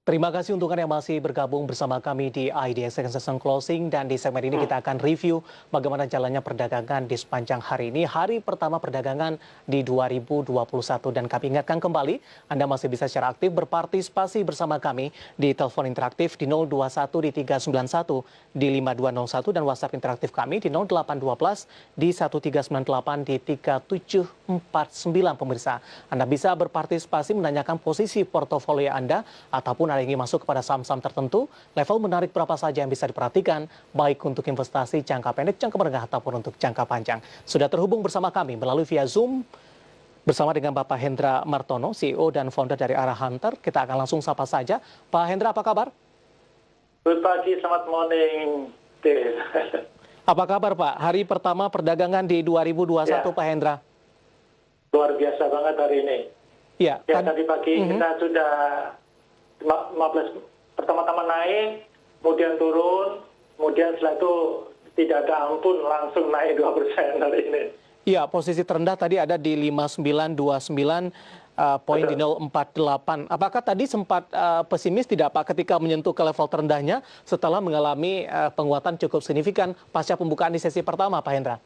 Terima kasih untuk Anda yang masih bergabung bersama kami di IDX Session Closing, dan di segmen ini kita akan review bagaimana jalannya perdagangan di sepanjang hari ini, hari pertama perdagangan di 2021. Dan kami ingatkan kembali, Anda masih bisa secara aktif berpartisipasi bersama kami di telepon interaktif di 021 di 391 di 5201 dan WhatsApp interaktif kami di 0812 di 1398 di 3749 pemirsa. Anda bisa berpartisipasi menanyakan posisi portofolio Anda ataupun ingin masuk kepada saham-saham tertentu, level menarik berapa saja yang bisa diperhatikan, baik untuk investasi jangka pendek, jangka menengah, ataupun untuk jangka panjang. Sudah terhubung bersama kami melalui via Zoom, bersama dengan Bapak Hendra Martono, CEO dan founder dari Ara Hunter. Kita akan langsung sapa saja. Pak Hendra, apa kabar? Selamat pagi, selamat morning. Apa kabar Pak? Hari pertama perdagangan di 2021 Pak Hendra. Luar biasa banget hari ini. Ya, tadi pagi kita sudah 15 pertama-tama naik, kemudian turun, kemudian setelah itu tidak ada ampun, langsung naik 2% hari ini. Iya, posisi terendah tadi ada di 5929, poin di 048. Apakah tadi sempat pesimis tidak Pak ketika menyentuh ke level terendahnya setelah mengalami penguatan cukup signifikan pasca pembukaan di sesi pertama, Pak Hendra?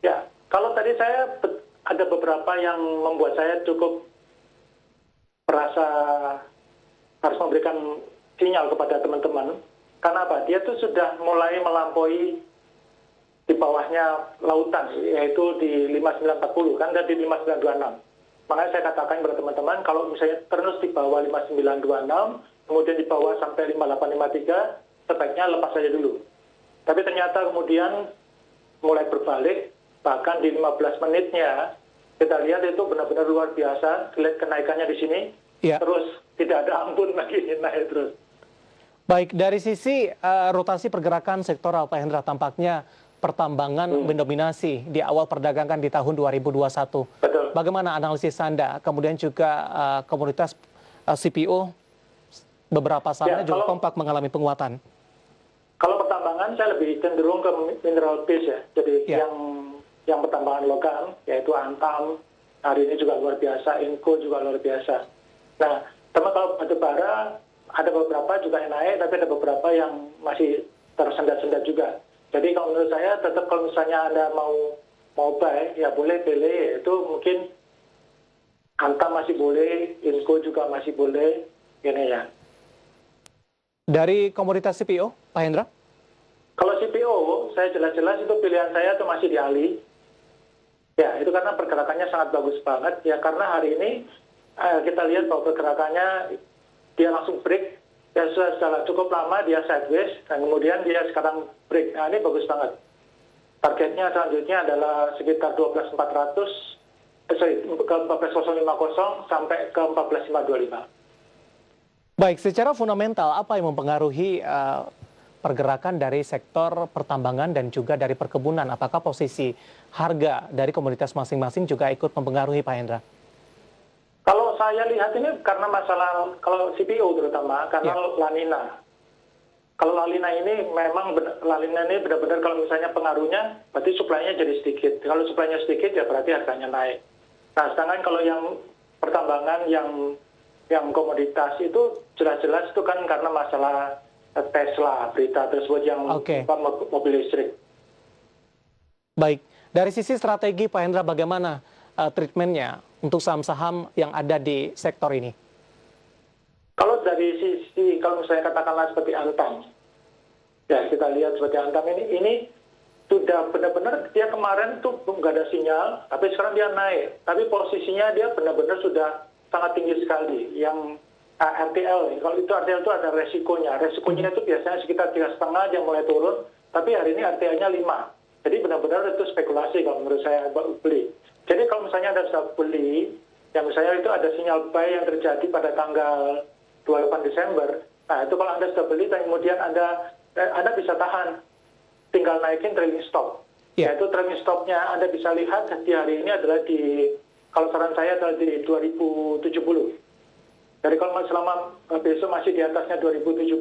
Ya, kalau tadi saya ada beberapa yang membuat saya cukup merasa harus memberikan sinyal kepada teman-teman. Karena apa? Dia tuh sudah mulai melampaui di bawahnya lautan, yaitu di 5940, kan dari 5926. Makanya saya katakan kepada teman-teman, kalau misalnya terus di bawah 5926, kemudian di bawah sampai 5853, sebaiknya lepas saja dulu. Tapi ternyata kemudian mulai berbalik, bahkan di 15 menitnya, kita lihat itu benar-benar luar biasa, lihat kenaikannya di sini, terus tidak ada ampun lagi, naik terus. Baik, dari sisi rotasi pergerakan sektoral, Pak Hendra, tampaknya pertambangan mendominasi di awal perdagangan di tahun 2021. Betul. Bagaimana analisis Anda? Kemudian juga komoditas CPO, beberapa sahamnya juga kompak mengalami penguatan. Kalau pertambangan, saya lebih cenderung ke mineral base ya. Jadi yang pertambangan lokal, yaitu Antam, hari ini juga luar biasa, Inco juga luar biasa. Nah, teman kalau batubara ada beberapa juga yang naik, tapi ada beberapa yang masih tersendat-sendat juga. Jadi kalau menurut saya tetap kalau misalnya Anda mau buy, ya boleh pilih, itu mungkin Antam masih boleh, Inco juga masih boleh, ini ya. Dari komoditas CPO, Pak Hendra? Kalau CPO, saya jelas-jelas itu pilihan saya itu masih di Ali. Ya, itu karena pergerakannya sangat bagus banget. Ya, karena hari ini kita lihat bahwa pergerakannya dia langsung break, ya sudah cukup lama dia sideways, dan kemudian dia sekarang break. Nah, ini bagus banget. Targetnya selanjutnya adalah sekitar 12.400, ke 14.050 sampai ke 14.525. Baik, secara fundamental apa yang mempengaruhi pergerakan dari sektor pertambangan dan juga dari perkebunan? Apakah posisi harga dari komoditas masing-masing juga ikut mempengaruhi, Pak Hendra? Kalau saya lihat ini karena masalah, kalau CPO terutama, karena La Nina. Kalau La Nina ini memang, La Nina ini benar-benar kalau misalnya pengaruhnya, berarti suplainya jadi sedikit. Kalau suplainya sedikit, ya berarti harganya naik. Nah, sedangkan kalau yang pertambangan, yang komoditas itu jelas-jelas itu kan karena masalah Tesla, berita tersebut yang mobil listrik. Baik, dari sisi strategi Pak Hendra, bagaimana treatmentnya untuk saham-saham yang ada di sektor ini? Kalau dari sisi, kalau misalnya katakanlah seperti Antam, ya kita lihat seperti Antam ini sudah benar-benar dia kemarin tuh nggak ada sinyal, tapi sekarang dia naik. Tapi posisinya dia benar-benar sudah sangat tinggi sekali. Yang RTL, kalau itu RTL itu ada resikonya. Resikonya itu biasanya sekitar 3,5 yang mulai turun, tapi hari ini RTL-nya 5. Jadi benar-benar itu spekulasi kalau menurut saya beli. Jadi kalau misalnya Anda sudah beli, yang misalnya itu ada sinyal buy yang terjadi pada tanggal 28 Desember, nah itu kalau Anda sudah beli dan kemudian Anda bisa tahan, tinggal naikin trailing stop. Yaitu trailing stopnya Anda bisa lihat di hari ini adalah kalau saran saya adalah di 2070. Jadi kalau selama besok masih di atasnya 2070,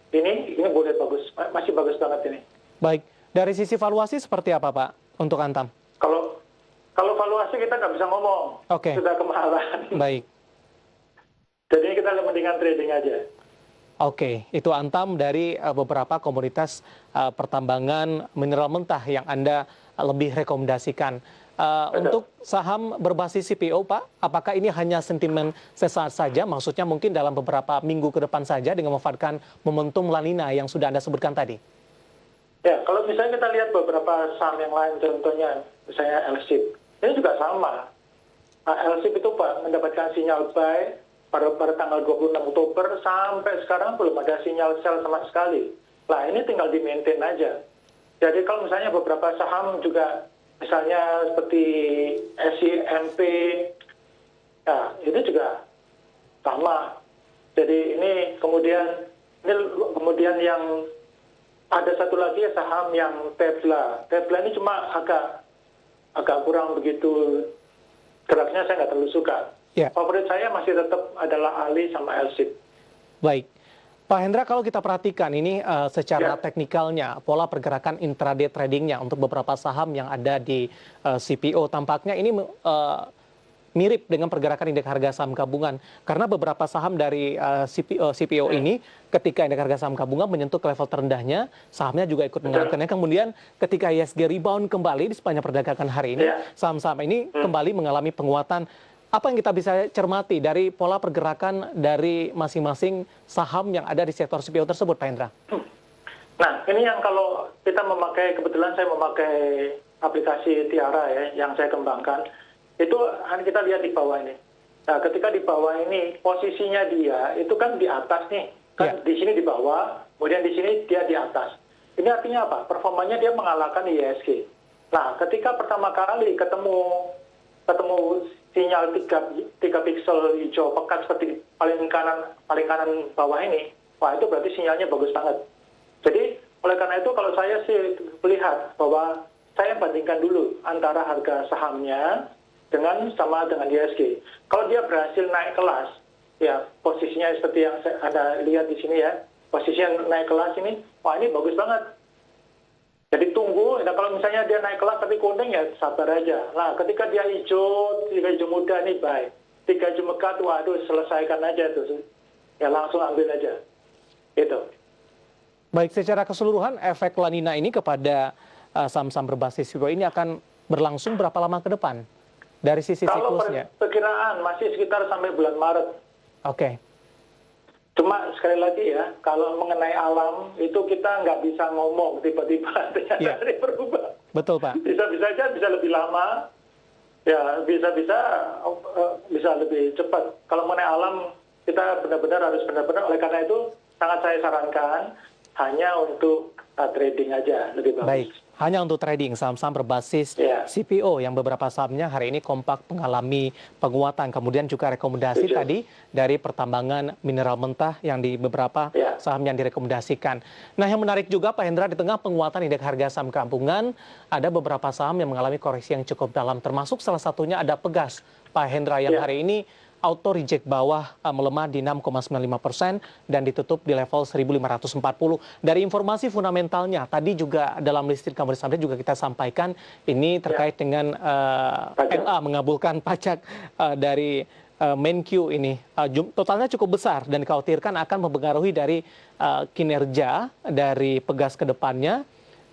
ini boleh bagus, masih bagus banget ini. Baik, dari sisi valuasi seperti apa Pak untuk Antam? Kalau valuasi kita nggak bisa ngomong, sudah kemahalan. Baik. Jadi kita mendingan trading aja. Oke, itu Antam dari beberapa komunitas pertambangan mineral mentah yang Anda lebih rekomendasikan. Untuk saham berbasis CPO, Pak, apakah ini hanya sentimen sesaat saja? Maksudnya mungkin dalam beberapa minggu ke depan saja dengan memanfaatkan momentum La Nina yang sudah Anda sebutkan tadi? Ya, kalau misalnya kita lihat beberapa saham yang lain, contohnya misalnya LSIP, ini juga sama. LSIP itu Pak mendapatkan sinyal buy pada tanggal 26 Oktober sampai sekarang belum ada sinyal sell sama sekali. Nah, ini tinggal di-maintain aja. Jadi kalau misalnya beberapa saham juga misalnya seperti SIMP, ya itu juga sama. Jadi ini kemudian yang ada satu lagi saham yang Tesla. Tesla ini cuma agak kurang begitu geraknya, saya nggak terlalu suka. Ya. Favorit saya masih tetap adalah Ali sama LSIP. Baik. Pak Hendra, kalau kita perhatikan ini secara teknikalnya, pola pergerakan intraday tradingnya untuk beberapa saham yang ada di CPO, tampaknya ini mirip dengan pergerakan indeks harga saham gabungan. Karena beberapa saham dari CPO ini, ketika indeks harga saham gabungan menyentuh ke level terendahnya, sahamnya juga ikut mengalami. Kemudian ketika ISG rebound kembali di sepanjang perdagangan hari ini, saham-saham ini kembali mengalami penguatan. Apa yang kita bisa cermati dari pola pergerakan dari masing-masing saham yang ada di sektor CPO tersebut, Pak Hendra? Nah, ini yang kalau kita kebetulan saya memakai aplikasi Tiara ya, yang saya kembangkan, itu kita lihat di bawah ini. Nah, ketika di bawah ini, posisinya dia itu kan di atas nih. Kan di sini di bawah, kemudian di sini dia di atas. Ini artinya apa? Performanya dia mengalahkan ISG. Nah, ketika pertama kali ketemu sinyal 3 piksel hijau pekat seperti paling kanan bawah ini, wah itu berarti sinyalnya bagus banget. Jadi oleh karena itu kalau saya sih melihat bahwa saya bandingkan dulu antara harga sahamnya sama dengan ISG. Kalau dia berhasil naik kelas, ya posisinya seperti yang Anda lihat di sini ya, posisinya naik kelas ini, wah ini bagus banget. Jadi tunggu, nah kalau misalnya dia naik kelas tapi kuning ya sabar aja. Nah ketika dia hijau muda nih baik. 3 hijau mekat, waduh selesaikan aja tuh. Ya langsung ambil aja. Gitu. Baik, secara keseluruhan efek La Nina ini kepada saham-saham berbasis CPO ini akan berlangsung berapa lama ke depan? Dari sisi siklusnya? Kalau perkiraan masih sekitar sampai bulan Maret. Oke. Cuma sekali lagi ya, kalau mengenai alam itu kita nggak bisa ngomong tiba-tiba ternyata dia berubah. Betul Pak. Bisa-bisa aja bisa lebih lama, ya bisa-bisa lebih cepat. Kalau mengenai alam kita benar-benar oleh karena itu sangat saya sarankan hanya untuk trading aja lebih bagus. Baik, hanya untuk trading saham-saham berbasis CPO yang beberapa sahamnya hari ini kompak mengalami penguatan. Kemudian juga rekomendasi tadi dari pertambangan mineral mentah yang di beberapa saham yang direkomendasikan. Nah yang menarik juga Pak Hendra, di tengah penguatan indeks harga saham gabungan, ada beberapa saham yang mengalami koreksi yang cukup dalam. Termasuk salah satunya ada Pegas, Pak Hendra, yang hari ini auto reject bawah melemah di 6,95% dan ditutup di level 1.540. Dari informasi fundamentalnya, tadi juga dalam listing kami juga kita sampaikan ini terkait dengan MA mengabulkan pajak dari Menkyu ini. Totalnya cukup besar dan dikhawatirkan akan mempengaruhi dari kinerja dari Pegas ke depannya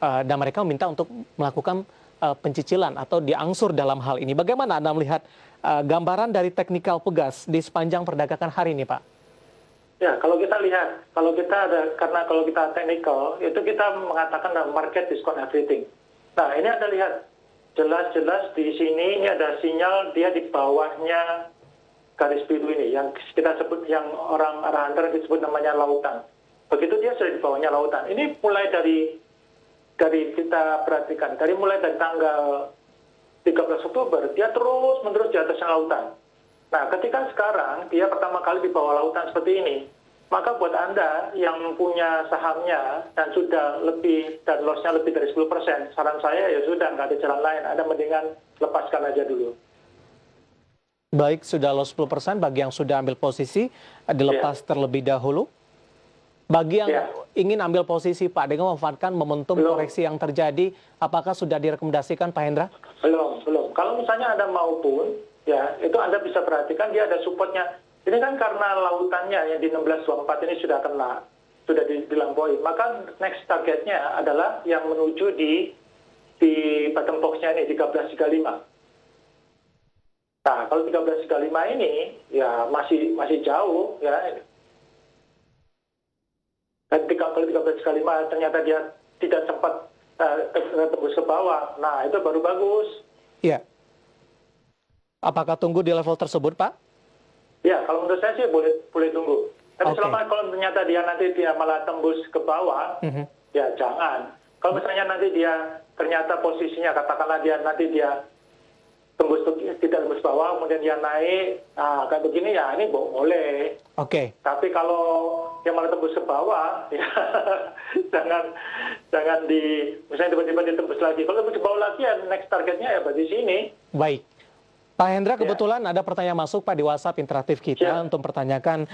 dan mereka meminta untuk melakukan pencicilan atau diangsur dalam hal ini. Bagaimana Anda melihat gambaran dari teknikal Pegas di sepanjang perdagangan hari ini, Pak? Ya, kalau kita lihat, karena kalau kita teknikal, itu kita mengatakan market discount everything. Nah, ini Anda lihat, jelas-jelas di sini ini ada sinyal dia di bawahnya garis biru ini, yang kita sebut, yang orang arah hunter disebut namanya lautan. Begitu dia sudah di bawahnya lautan. Ini mulai dari kita perhatikan, mulai dari tanggal 13 Oktober, dia terus-menerus di atas lautan. Nah, ketika sekarang dia pertama kali di bawah lautan seperti ini, maka buat Anda yang punya sahamnya dan sudah loss-nya lebih dari 10%, saran saya ya sudah, nggak ada jalan lain. Anda mendingan lepaskan aja dulu. Baik, sudah loss 10%, bagi yang sudah ambil posisi, dilepas terlebih dahulu. Bagi yang ingin ambil posisi Pak dengan memanfaatkan momentum koreksi yang terjadi, apakah sudah direkomendasikan Pak Hendra? Belum. Kalau misalnya Anda mau pun, ya itu Anda bisa perhatikan dia ada supportnya ini kan karena lautannya yang di 1624 ini sudah kena, sudah dilampaui. Maka next targetnya adalah yang menuju di bottom box-nya ini 1335. Nah, kalau 1335 ini ya masih jauh ya. Dan kalau 1335 ternyata dia tidak sempat tembus ke bawah, nah itu baru bagus. Iya. Apakah tunggu di level tersebut, Pak? Ya, kalau menurut saya sih boleh tunggu. Tapi selama kalau ternyata dia malah tembus ke bawah, ya jangan. Kalau misalnya nanti dia ternyata posisinya, katakanlah nanti dia tidak tembus bawah, kemudian dia naik, nah kayak begini ya ini boleh. Oke. Tapi kalau dia malah tembus ke bawah, ya jangan misalnya tiba-tiba ditembus lagi. Kalau tembus ke bawah lagi ya next targetnya ya di sini. Baik. Pak Hendra, kebetulan ada pertanyaan masuk Pak di WhatsApp interaktif kita untuk mempertanyakan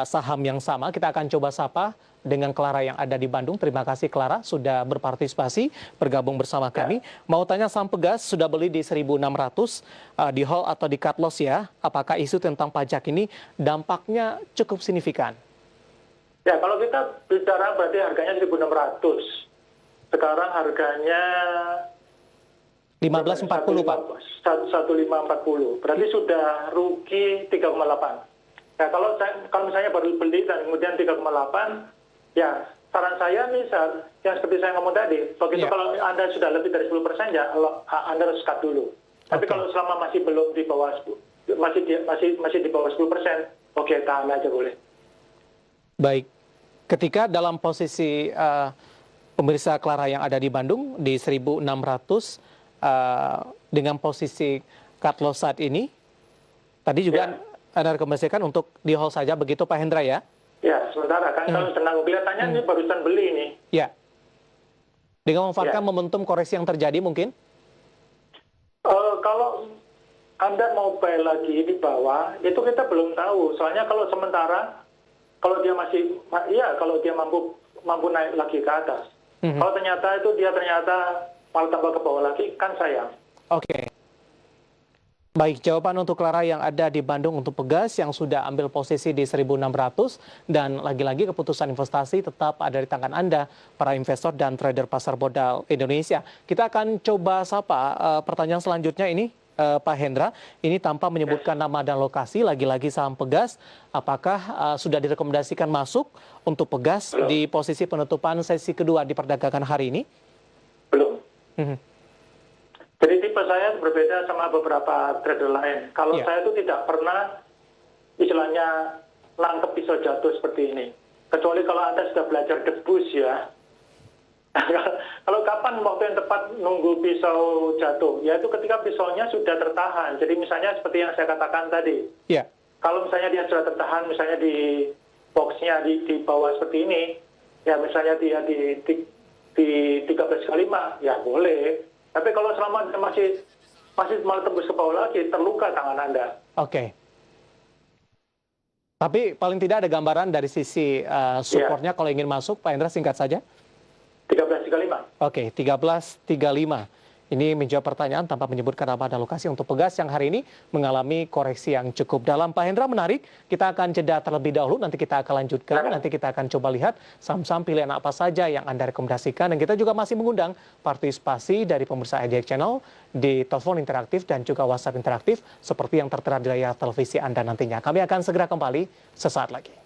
saham yang sama. Kita akan coba sapa dengan Clara yang ada di Bandung. Terima kasih Clara sudah berpartisipasi, bergabung bersama kami. Mau tanya saham Pegas sudah beli di 1.600 di hold atau di cut loss ya. Apakah isu tentang pajak ini dampaknya cukup signifikan? Ya, kalau kita bicara berarti harganya 1.600. Sekarang harganya 15.40 Pak. 1540. Berarti sudah rugi 3,8. Nah, kalau misalnya baru beli dan kemudian 3,8, ya saran saya misal yang seperti saya ngomong tadi, begitu kalau Anda sudah lebih dari 10% ya Anda harus cut dulu. Tapi kalau selama masih belum di bawah masih di bawah 10%, oke, tahan aja boleh. Baik. Ketika dalam posisi pemirsa Clara yang ada di Bandung di 1.600 dengan posisi cut loss saat ini, tadi juga Anda rekomendasikan untuk di hold saja begitu Pak Hendra ya? Ya, sementara kan kalau senang kelihatannya ini barusan beli nih. Ya. Dengan memanfaatkan momentum koreksi yang terjadi mungkin? Kalau Anda mau buy lagi di bawah, itu kita belum tahu. Soalnya kalau sementara, kalau dia kalau dia mampu naik lagi ke atas. Kalau ternyata dia malah tambah ke bawah lagi, kan sayang. Oke. Baik, jawaban untuk Clara yang ada di Bandung untuk Pegas yang sudah ambil posisi di 1.600 dan lagi-lagi keputusan investasi tetap ada di tangan Anda, para investor dan trader pasar modal Indonesia. Kita akan coba sapa pertanyaan selanjutnya ini, Pak Hendra. Ini tanpa menyebutkan nama dan lokasi, lagi-lagi saham Pegas. Apakah sudah direkomendasikan masuk untuk Pegas di posisi penutupan sesi kedua di perdagangan hari ini? Belum. Jadi tipe saya berbeda sama beberapa trader lain. Kalau saya itu tidak pernah istilahnya nangkep pisau jatuh seperti ini. Kecuali kalau Anda sudah belajar debus ya. Kalau kapan waktu yang tepat nunggu pisau jatuh? Yaitu ketika pisaunya sudah tertahan. Jadi misalnya seperti yang saya katakan tadi. Kalau misalnya dia sudah tertahan, misalnya di boxnya di bawah seperti ini, ya misalnya dia di 13,5, ya boleh. Tapi kalau selama masih malah tembus ke bawah lagi, terluka tangan Anda. Oke. Tapi paling tidak ada gambaran dari sisi supportnya kalau ingin masuk, Pak Hendra singkat saja. 13,35. Oke, 13,35. Ini menjawab pertanyaan tanpa menyebutkan nama dan lokasi untuk Pegas yang hari ini mengalami koreksi yang cukup dalam. Pak Hendra menarik, kita akan jeda terlebih dahulu, nanti kita akan lanjutkan, nanti kita akan coba lihat saham-saham pilihan apa saja yang Anda rekomendasikan. Dan kita juga masih mengundang partisipasi dari pemirsa IDX Channel di telepon interaktif dan juga WhatsApp interaktif seperti yang tertera di layar televisi Anda nantinya. Kami akan segera kembali sesaat lagi.